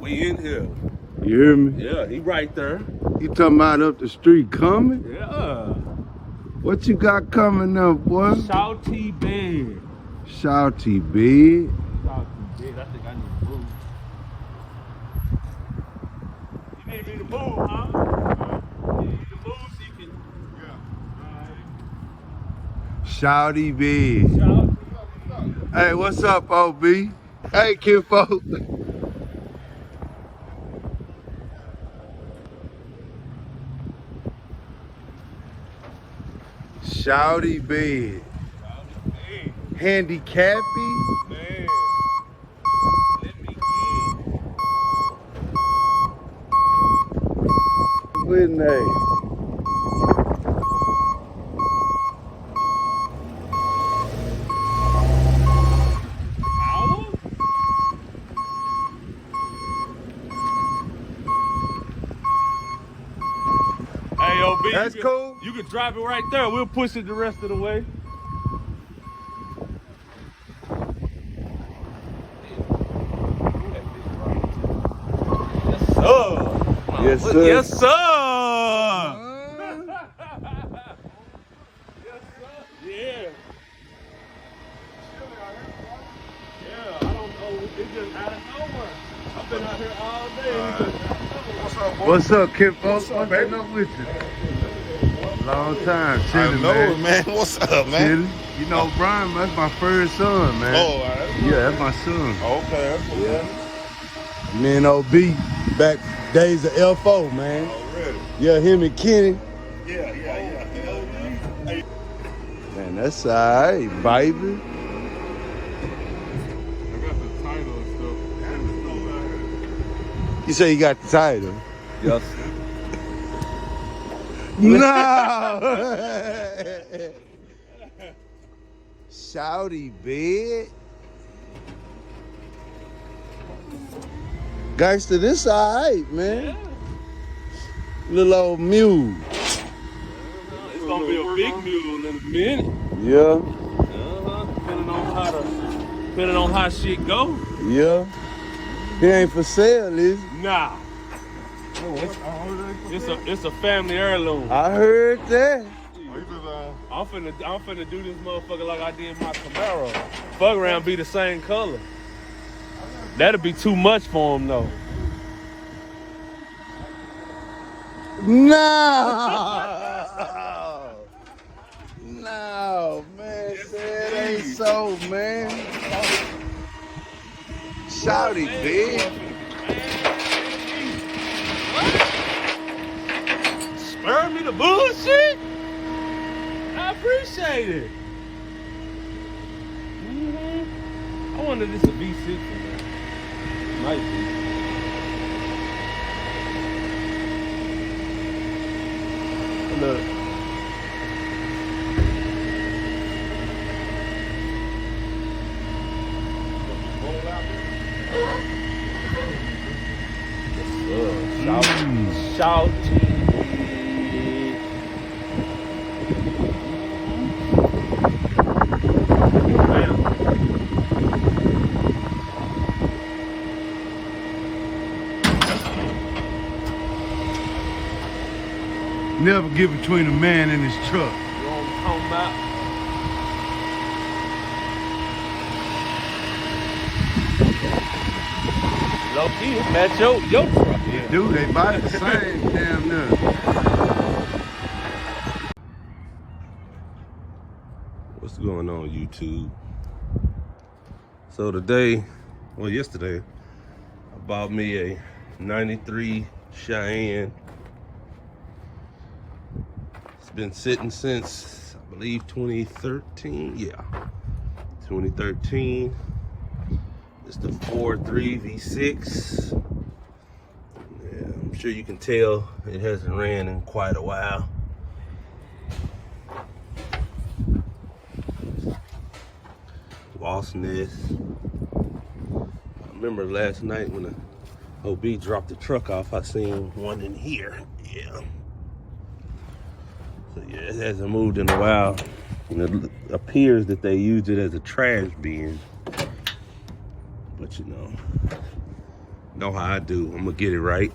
We in here. You hear me? Yeah, he right there. You talking about up the street coming? Yeah. What you got coming up, boy? Shouty bed. Shouty bed. Shouty bed. I think I need to move. You need me to move, huh? You need to move so you can. Yeah. Shouty bed. Shouty. Hey, what's up, OB? Hey, kinfolk. Shouty bed. Handicappy. Man. Let me in. Good name. Hey, OB, That's cool. You can drive it right there. We'll push it the rest of the way. Yes, sir. Yes, sir. Yeah. Yeah, I don't know. It's just out of nowhere. I've been out here all day. What's up, kinfolk? What's up, baby? What's up with you? Long time, I chilling, know man. it, man. What's up, man? Chilling. You know, Brian, that's my first son, man. Oh, all right. Yeah, that's my son. Okay. Yeah. Me and OB, back days of L4, man. Already. Yeah, him and Kenny. Yeah. Hey. Man, that's all right, baby. I got the title and stuff. You say you got the title? Yes. No! Shouty bed. Gangster, this all right, man. Yeah. Little old mule. It's gonna be a big mule in a minute. Yeah, Depending on how shit go. yeah. He ain't for sale, is he? Nah. It's a family heirloom. I heard that. I'm finna do this motherfucker like I did my Camaro. Fuck around, be the same color. That'll be too much for him though. No! No, man. Say it ain't so, man. Shouty bed. Spare me the bullshit? I appreciate it. I wonder if this is a V6 in there. Might be. Look. Shouty. Never get between a man and his truck. You know what I'm talking about? Low key, it's match your truck. Yeah, dude, they buy the same damn near. What's going on, YouTube? So today, well yesterday, I bought me a 93 Cheyenne. It's been sitting since, I believe, 2013. Yeah, 2013. It's the 4.3 V6. Yeah, I'm sure you can tell it hasn't ran in quite a while. Lost nest. I remember last night when the OB dropped the truck off, I seen one in here. Yeah. So yeah, it hasn't moved in a while. And it appears that they used it as a trash bin. But you know, Know how I do. I'm gonna get it right.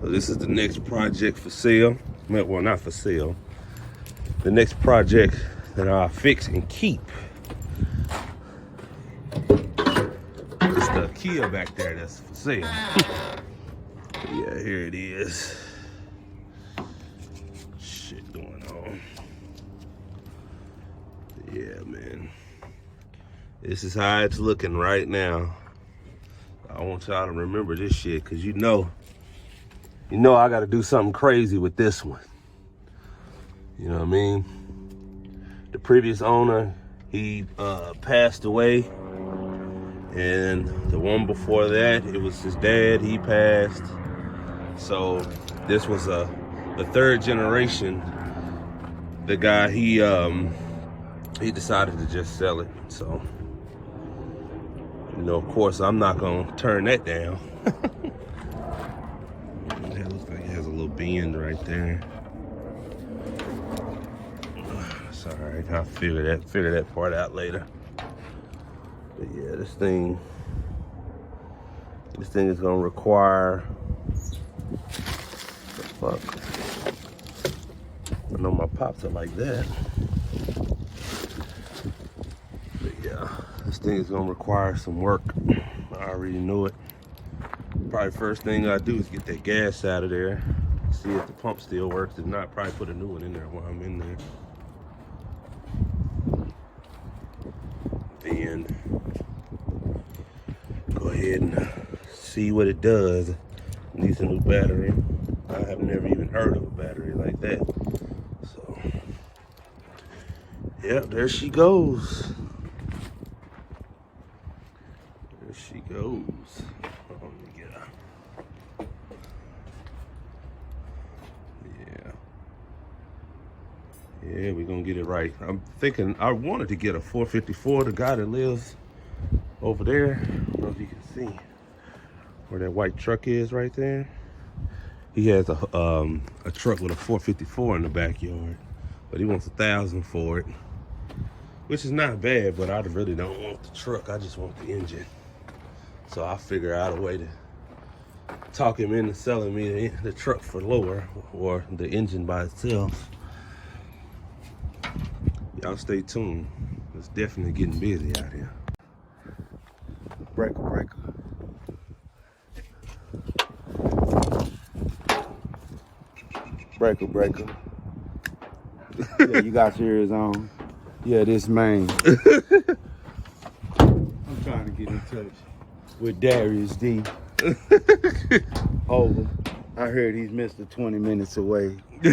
So this is the next project for sale. Well, not for sale. The next project that I'll fix and keep. It's the Kia back there that's for sale. Yeah, here it is. Shit going on. Yeah, man. This is how it's looking right now. I want y'all to remember this shit, cause you know I gotta do something crazy with this one. You know what I mean? The previous owner, he passed away. And the one before that, it was his dad, he passed. So this was the third generation. The guy, he decided to just sell it. So, you know, of course, I'm not gonna turn that down. That looks like it has a little bend right there. It's all right, I'll figure that part out later. But yeah, this thing is gonna require, the fuck? I know my pops are like that. But yeah, this thing is gonna require some work. I already know it. Probably first thing I do is get that gas out of there, see if the pump still works. If not, probably put a new one in there while I'm in there. Then go ahead and see what it does. Needs a new battery. I have never even heard of a battery like that. So, yeah, there she goes. There she goes. Let me get her. Yeah, we're gonna get it right. I'm thinking I wanted to get a 454. The guy that lives over there, I don't know if you can see where that white truck is right there. He has a truck with a 454 in the backyard, but he wants $1,000 for it, which is not bad. But I really don't want the truck. I just want the engine. So I'll figure out a way to talk him into selling me the truck for lower, or the engine by itself. Y'all stay tuned. It's definitely getting busy out here. Breaker. Breaker. Yeah, you got yours on. Yeah, this man. I'm trying to get in touch with Darius D. Over. I heard he's Mr. 20 minutes away. Yeah.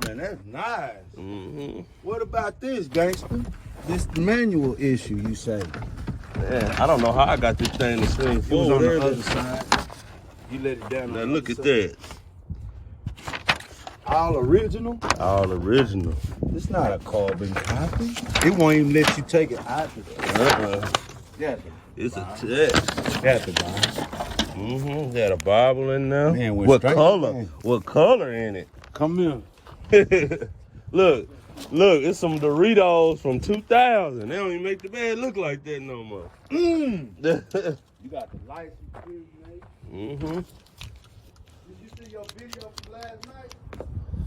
Man, that's nice. Mm-hmm. What about this, gangster? This manual issue, you say? Man, I don't know how I got this thing to swing It was forward. on the other side. You let it down. Now on the look other at side. that. All original? All original. It's not a carbon copy. It won't even let you take it out of there. Yeah. It's a test. That's the bomb. Mm-hmm. Got a Bible in there. Man, what straight color? man. What color in it? Come here. Look, it's some Doritos from 2000. They don't even make the bag look like that no more. You got the license, mate. Mm-hmm. Did you see your video from last night?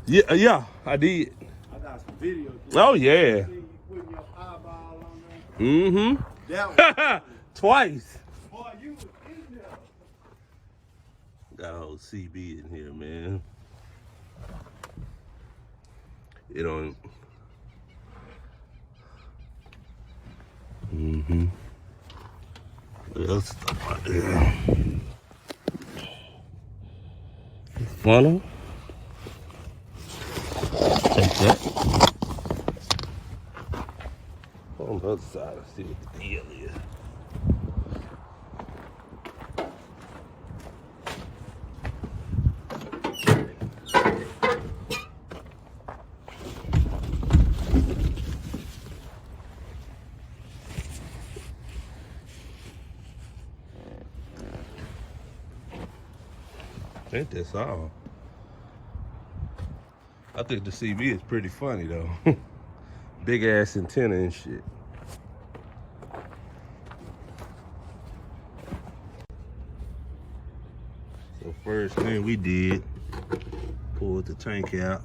Yeah, I did. I got some videos. Oh, yeah. You putting your eyeball on there. Mm-hmm. That was Twice. boy, you was in there. Got a whole CB in here, man. It don't. Mm-hmm. What else stuff out there? Funnel. Take that. On the other side, let's see what the deal is. I think that's all. I think the CB is pretty funny though. Big ass antenna and shit. So first thing we did, pulled the tank out.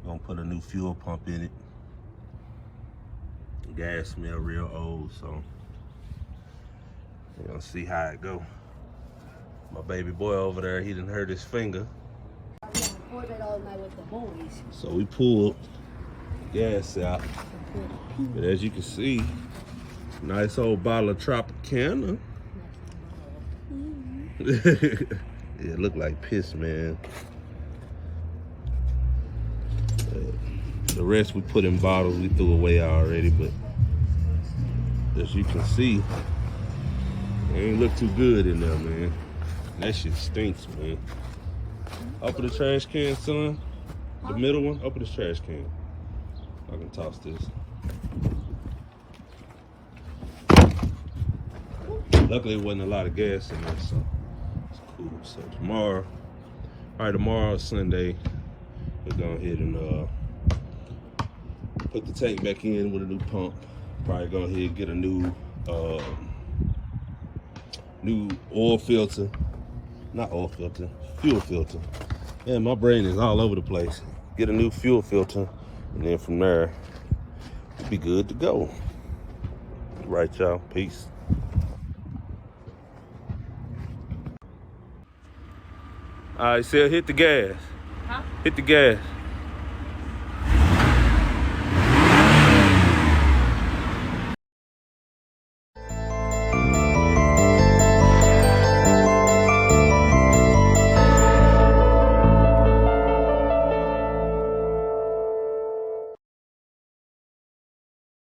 Gonna put a new fuel pump in it. The gas smell real old, so we're gonna see how it go. My baby boy over there, he done hurt his finger. So we pulled gas out. But as you can see, nice old bottle of Tropicana. Yeah, it looked like piss, man. The rest we put in bottles, we threw away already, but as you can see, it ain't look too good in there, man. That shit stinks, man. Open the trash can, son. The middle one, open this trash can. I can toss this. Luckily, it wasn't a lot of gas in there, so it's cool. So tomorrow, Sunday, we're going ahead and put the tank back in with a new pump. Probably go ahead and get a new oil filter. Not oil filter, fuel filter. Yeah, my brain is all over the place. Get a new fuel filter, and then from there, we'll be good to go. Right, y'all. Peace. All right, Sil, hit the gas. Huh? Hit the gas.